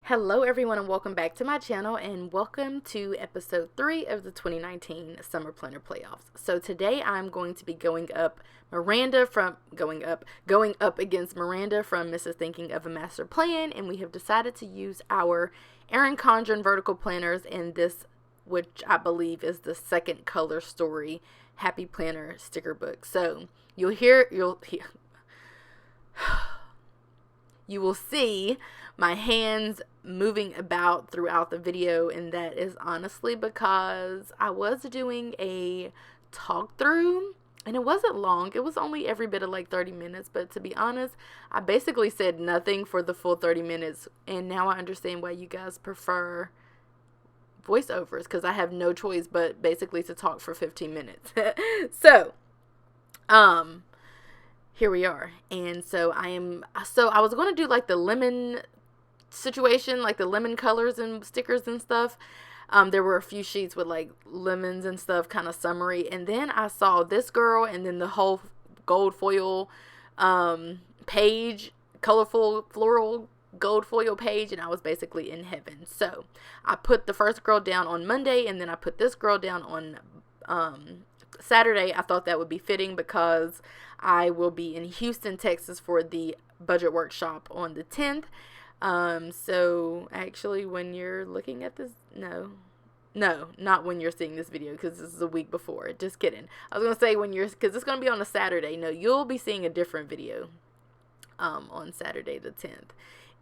Hello everyone and welcome back to my channel and welcome to episode 3 of the 2019 Summer Planner Playoffs. So today I'm going to be going up against Miranda from Mrs. Thinking of a Master Plan, and we have decided to use our Erin Condren vertical planners in this, which I believe is the second color story Happy Planner sticker book. So you will see my hands moving about throughout the video, and that is honestly because I was doing a talk through and it wasn't long. It was only every bit of like 30 minutes, but to be honest, I basically said nothing for the full 30 minutes, and now I understand why you guys prefer voiceovers, because I have no choice but basically to talk for 15 minutes. So here we are. And so I was going to do like the lemon situation, like the lemon colors and stickers and stuff. There were a few sheets with like lemons and stuff, kind of summary. And then I saw this girl and then the whole gold foil page, colorful floral gold foil page, and I was basically in heaven. So I put the first girl down on Monday, and then I put this girl down on Saturday. I thought that would be fitting because I will be in Houston, Texas for the budget workshop on the 10th. So actually when you're looking at this, no, not when you're seeing this video, because this is a week before. Just kidding. I was going to say because it's going to be on a Saturday. No, you'll be seeing a different video on Saturday the 10th.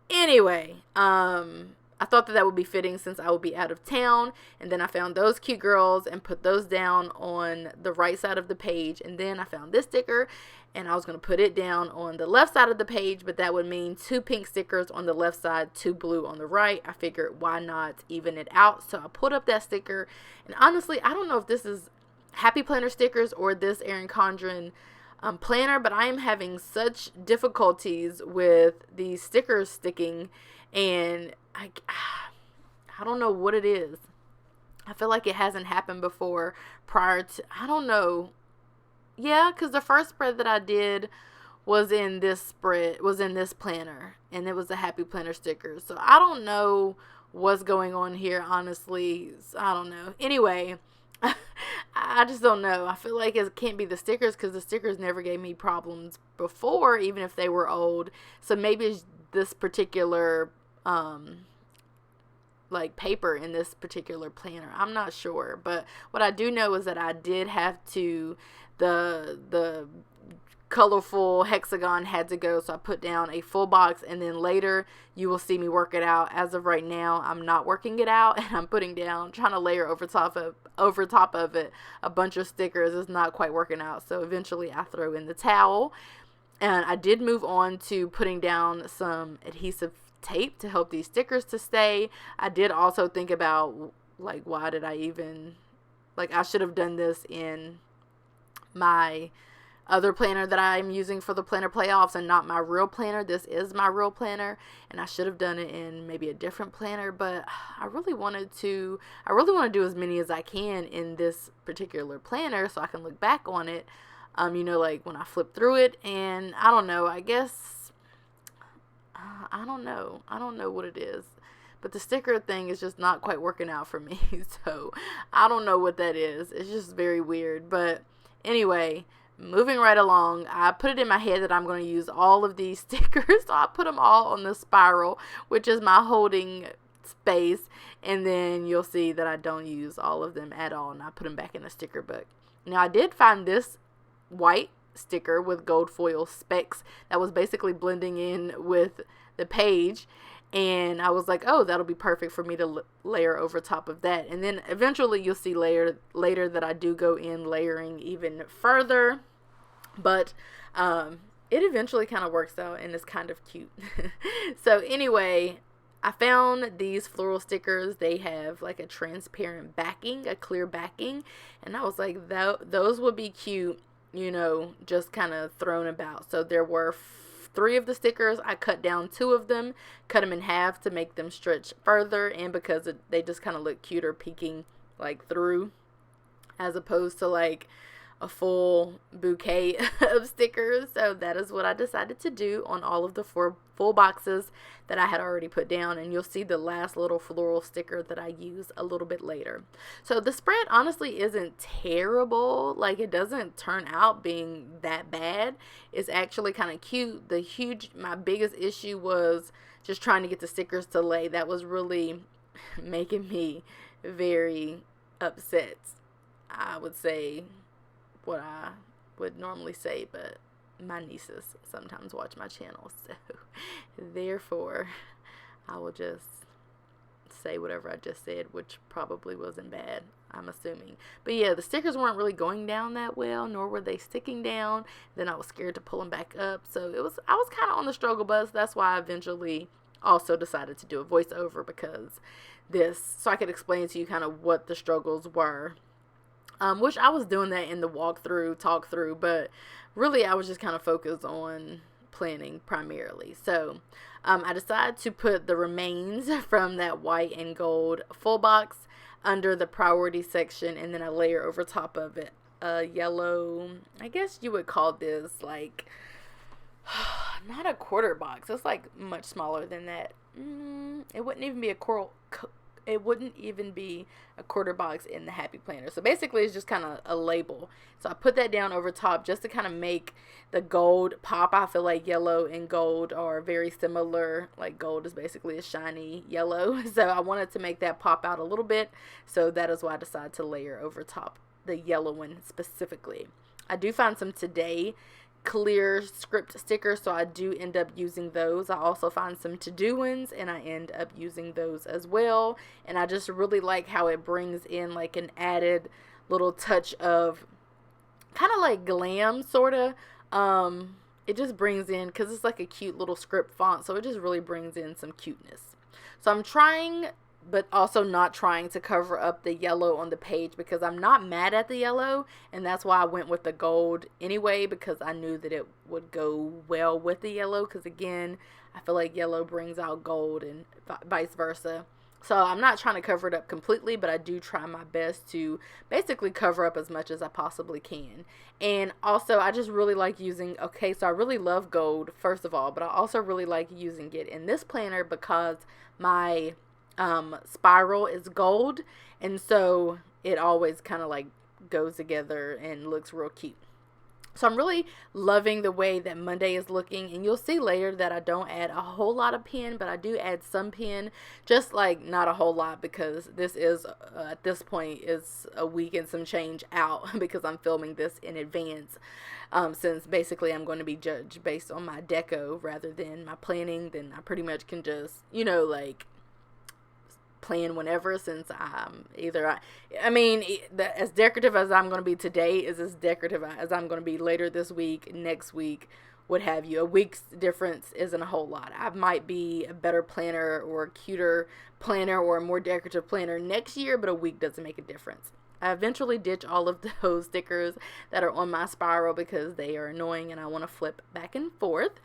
Anyway, I thought that would be fitting since I will be out of town. And then I found those cute girls and put those down on the right side of the page. And then I found this sticker and I was going to put it down on the left side of the page, but that would mean 2 pink stickers on the left side, 2 blue on the right. I figured why not even it out. So I put up that sticker, and honestly, I don't know if this is Happy Planner stickers or this Erin Condren planner, but I am having such difficulties with these stickers sticking, and I don't know what it is. I feel like it hasn't happened before prior to, I don't know. Yeah, because the first spread that I did was in this planner, and it was a Happy Planner sticker. So I don't know what's going on here, honestly. I don't know. Anyway, I just don't know. I feel like it can't be the stickers because the stickers never gave me problems before, even if they were old. So maybe it's this particular like paper in this particular planner. I'm not sure, but what I do know is that I did have to, the colorful hexagon had to go, so I put down a full box, and then later you will see me work it out. As of right now, I'm not working it out, and I'm trying to layer over top of it a bunch of stickers. It's not quite working out, so eventually I throw in the towel. And I did move on to putting down some adhesive tape to help these stickers to stay. I did also think about, like, why did I even, like, I should have done this in my other planner that I'm using for the planner playoffs and not my real planner. This is my real planner, and I should have done it in maybe a different planner, but I really want to do as many as I can in this particular planner so I can look back on it, like when I flip through it. And I don't know, I guess, I don't know what it is, but the sticker thing is just not quite working out for me. So I don't know what that is. It's just very weird. But anyway, moving right along, I put it in my head that I'm going to use all of these stickers. So I put them all on the spiral, which is my holding space. And then you'll see that I don't use all of them at all, and I put them back in the sticker book. Now, I did find this white sticker with gold foil specks that was basically blending in with the page, and I was like, oh, that'll be perfect for me to layer over top of that. And then eventually you'll see later that I do go in layering even further, but it eventually kind of works out and it's kind of cute. So anyway, I found these floral stickers. They have like a transparent backing, a clear backing, and I was like, those would be cute, just kind of thrown about. So there were 3 of the stickers. I cut down 2 of them, cut them in half to make them stretch further, and because they just kind of look cuter peeking like through, as opposed to like a full bouquet of stickers. So that is what I decided to do on all of the four full boxes that I had already put down, and you'll see the last little floral sticker that I use a little bit later. So the spread honestly isn't terrible. Like, it doesn't turn out being that bad. It's actually kind of cute. My biggest issue was just trying to get the stickers to lay. That was really making me very upset. I would say what I would normally say, but my nieces sometimes watch my channel, so therefore I will just say whatever I just said, which probably wasn't bad, I'm assuming. But yeah, the stickers weren't really going down that well, nor were they sticking down. Then I was scared to pull them back up, so I was kind of on the struggle bus. That's why I eventually also decided to do a voiceover, because so I could explain to you kind of what the struggles were, which I was doing that in the talk through, but really I was just kind of focused on planning primarily. So I decided to put the remains from that white and gold full box under the priority section, and then I layer over top of it a yellow, I guess you would call this like, not a quarter box, it's like much smaller than that. It wouldn't even be a quarter box in the Happy Planner. So basically it's just kind of a label. So I put that down over top just to kind of make the gold pop. I feel like yellow and gold are very similar. Like, gold is basically a shiny yellow. So I wanted to make that pop out a little bit. So that is why I decided to layer over top the yellow one specifically. I do find some Today clear script stickers, so I do end up using those. I also find some to-do ones, and I end up using those as well. And I just really like how it brings in like an added little touch of kind of like glam, sort of. It just brings in, because it's like a cute little script font, so it just really brings in some cuteness. So I'm trying, but also not trying to cover up the yellow on the page, because I'm not mad at the yellow, and that's why I went with the gold anyway, because I knew that it would go well with the yellow, because again, I feel like yellow brings out gold and vice versa. So I'm not trying to cover it up completely, but I do try my best to basically cover up as much as I possibly can. And also, I just really like using, so I really love gold, first of all, but I also really like using it in this planner because my spiral is gold, and so it always kind of like goes together and looks real cute. So I'm really loving the way that Monday is looking, and you'll see later that I don't add a whole lot of pen, but I do add some pen, just like not a whole lot, because this is at this point is a week and some change out because I'm filming this in advance, since basically I'm going to be judged based on my deco rather than my planning. Then I pretty much can just, like, plan whenever, since as decorative as I'm going to be today is as decorative as I'm going to be later this week, next week, what have you. A week's difference isn't a whole lot. I might be a better planner or a cuter planner or a more decorative planner next year, but a week doesn't make a difference. I eventually ditch all of those stickers that are on my spiral because they are annoying and I want to flip back and forth.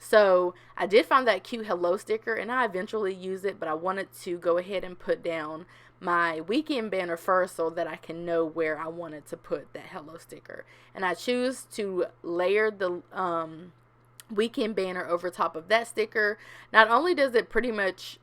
So I did find that cute hello sticker, and I eventually use it, but I wanted to go ahead and put down my weekend banner first so that I can know where I wanted to put that hello sticker. And I choose to layer the weekend banner over top of that sticker. Not only does it pretty much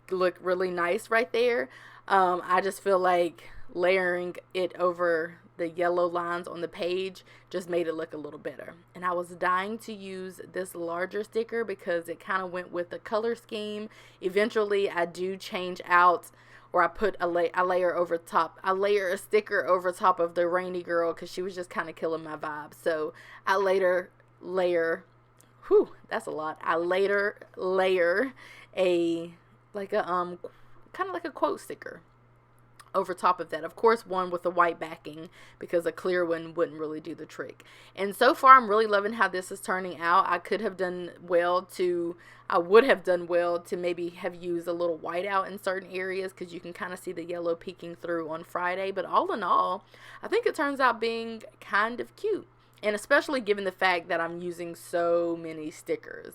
look really nice right there, I just feel like layering it over the yellow lines on the page just made it look a little better. And I was dying to use this larger sticker because it kind of went with the color scheme. Eventually I do change out, or I put I layer a sticker over top of the rainy girl because she was just kind of killing my vibe. So I later layer a kind of like a quote sticker over top of that. Of course, one with a white backing, because a clear one wouldn't really do the trick. And so far, I'm really loving how this is turning out. I would have done well to maybe have used a little white out in certain areas, because you can kind of see the yellow peeking through on Friday. But all in all, I think it turns out being kind of cute. And especially given the fact that I'm using so many stickers.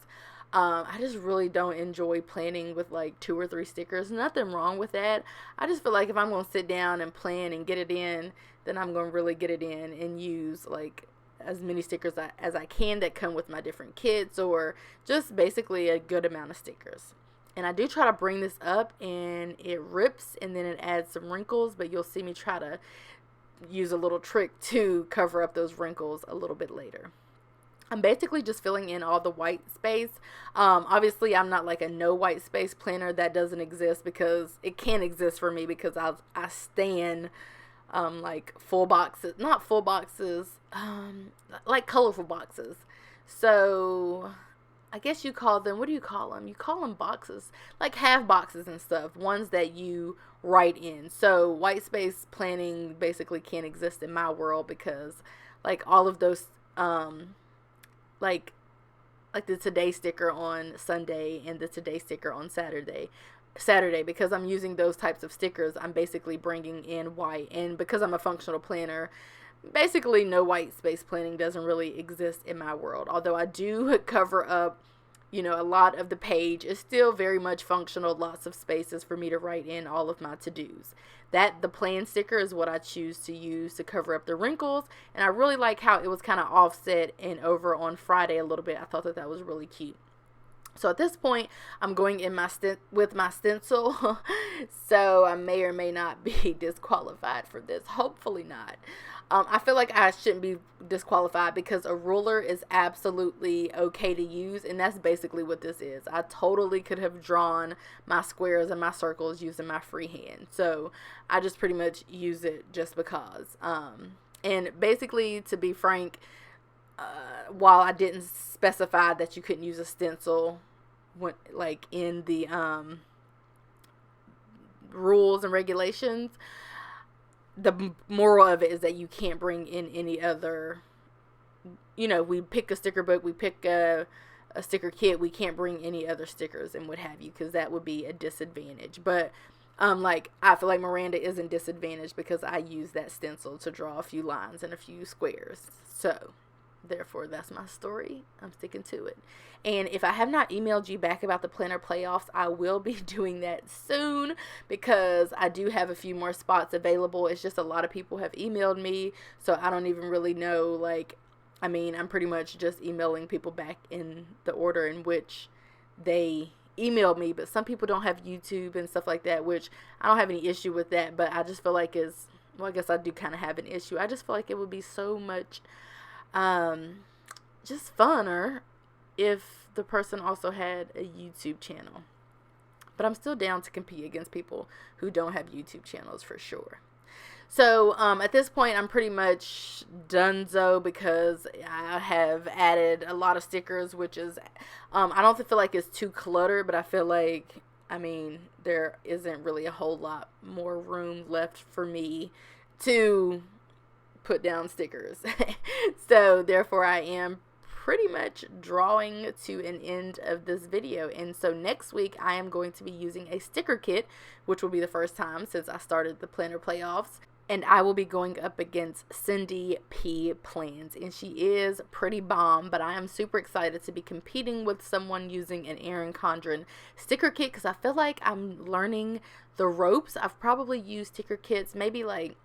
I just really don't enjoy planning with like 2 or 3 stickers. Nothing wrong with that. I just feel like if I'm going to sit down and plan and get it in, then I'm going to really get it in and use like as many stickers as I can that come with my different kits, or just basically a good amount of stickers. And I do try to bring this up and it rips and then it adds some wrinkles, but you'll see me try to use a little trick to cover up those wrinkles a little bit later. I'm basically just filling in all the white space. Obviously, I'm not like a no white space planner. That doesn't exist, because it can't exist for me, because I stan like full boxes, not full boxes, like colorful boxes. So I guess you call them, what do you call them? You call them boxes, like half boxes and stuff, ones that you write in. So white space planning basically can't exist in my world, because like all of those, like the Today sticker on Sunday and the Today sticker on Saturday, because I'm using those types of stickers, I'm basically bringing in white. And because I'm a functional planner, basically no white space planning doesn't really exist in my world. Although I do cover up, you know, a lot of the page is still very much functional, lots of spaces for me to write in all of my to-dos. The plan sticker is what I choose to use to cover up the wrinkles, and I really like how it was kind of offset and over on Friday a little bit. I thought that was really cute. So at this point, I'm going in with my stencil, so I may or may not be disqualified for this. Hopefully not. I feel like I shouldn't be disqualified, because a ruler is absolutely okay to use, and that's basically what this is. I totally could have drawn my squares and my circles using my freehand, so I just pretty much use it just because. And basically, to be frank, while I didn't specify that you couldn't use a stencil when, like, in the rules and regulations, the moral of it is that you can't bring in any other, you know, we pick a sticker book, we pick a sticker kit, we can't bring any other stickers and what have you, because that would be a disadvantage. But like, I feel like Miranda isn't disadvantaged because I use that stencil to draw a few lines and a few squares. So therefore, that's my story. I'm sticking to it. And if I have not emailed you back about the planner playoffs, I will be doing that soon, because I do have a few more spots available. It's just a lot of people have emailed me, so I don't even really know, like, I mean, I'm pretty much just emailing people back in the order in which they emailed me. But some people don't have YouTube and stuff like that, which I don't have any issue with that, but I just feel like well, I guess I do kind of have an issue. I just feel like it would be so much just funner if the person also had a YouTube channel. But I'm still down to compete against people who don't have YouTube channels for sure. So at this point, I'm pretty much donezo, because I have added a lot of stickers, which is, I don't feel like it's too cluttered, but I feel like, I mean, there isn't really a whole lot more room left for me to put down stickers. So therefore, I am pretty much drawing to an end of this video. And so next week, I am going to be using a sticker kit, which will be the first time since I started the planner playoffs. And I will be going up against Cindy P. Plans. And she is pretty bomb, but I am super excited to be competing with someone using an Erin Condren sticker kit, because I feel like I'm learning the ropes. I've probably used sticker kits maybe like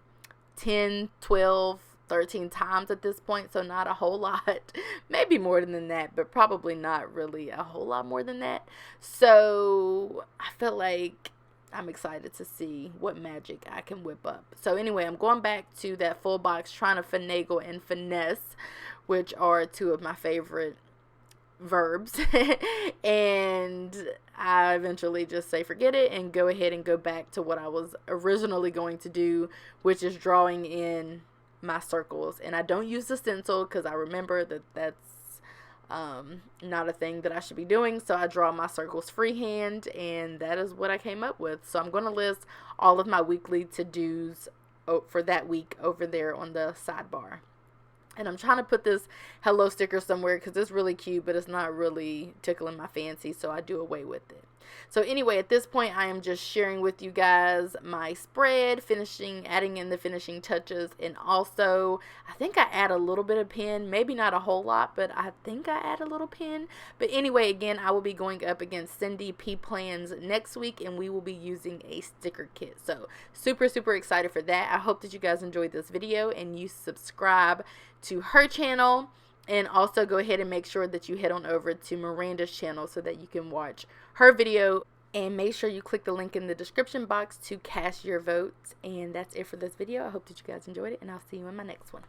10, 12, 13 times at this point, so not a whole lot. Maybe more than that, but probably not really a whole lot more than that. So I feel like I'm excited to see what magic I can whip up. So anyway, I'm going back to that full box, trying to finagle and finesse, which are two of my favorite verbs. And I eventually just say forget it and go ahead and go back to what I was originally going to do, which is drawing in my circles. And I don't use the stencil because I remember that that's not a thing that I should be doing. So I draw my circles freehand, and that is what I came up with. So I'm going to list all of my weekly to-dos for that week over there on the sidebar. And I'm trying to put this hello sticker somewhere because it's really cute, but it's not really tickling my fancy, so I do away with it. So anyway, at this point, I am just sharing with you guys my spread, adding in the finishing touches, and also I think I add a little bit of pen, maybe not a whole lot, but I think I add a little pen. But anyway, again, I will be going up against Cindy P Plans next week, and we will be using a sticker kit. So super, super excited for that. I hope that you guys enjoyed this video and you subscribe to her channel. And also go ahead and make sure that you head on over to Miranda's channel so that you can watch her video. And make sure you click the link in the description box to cast your votes. And that's it for this video. I hope that you guys enjoyed it, and I'll see you in my next one.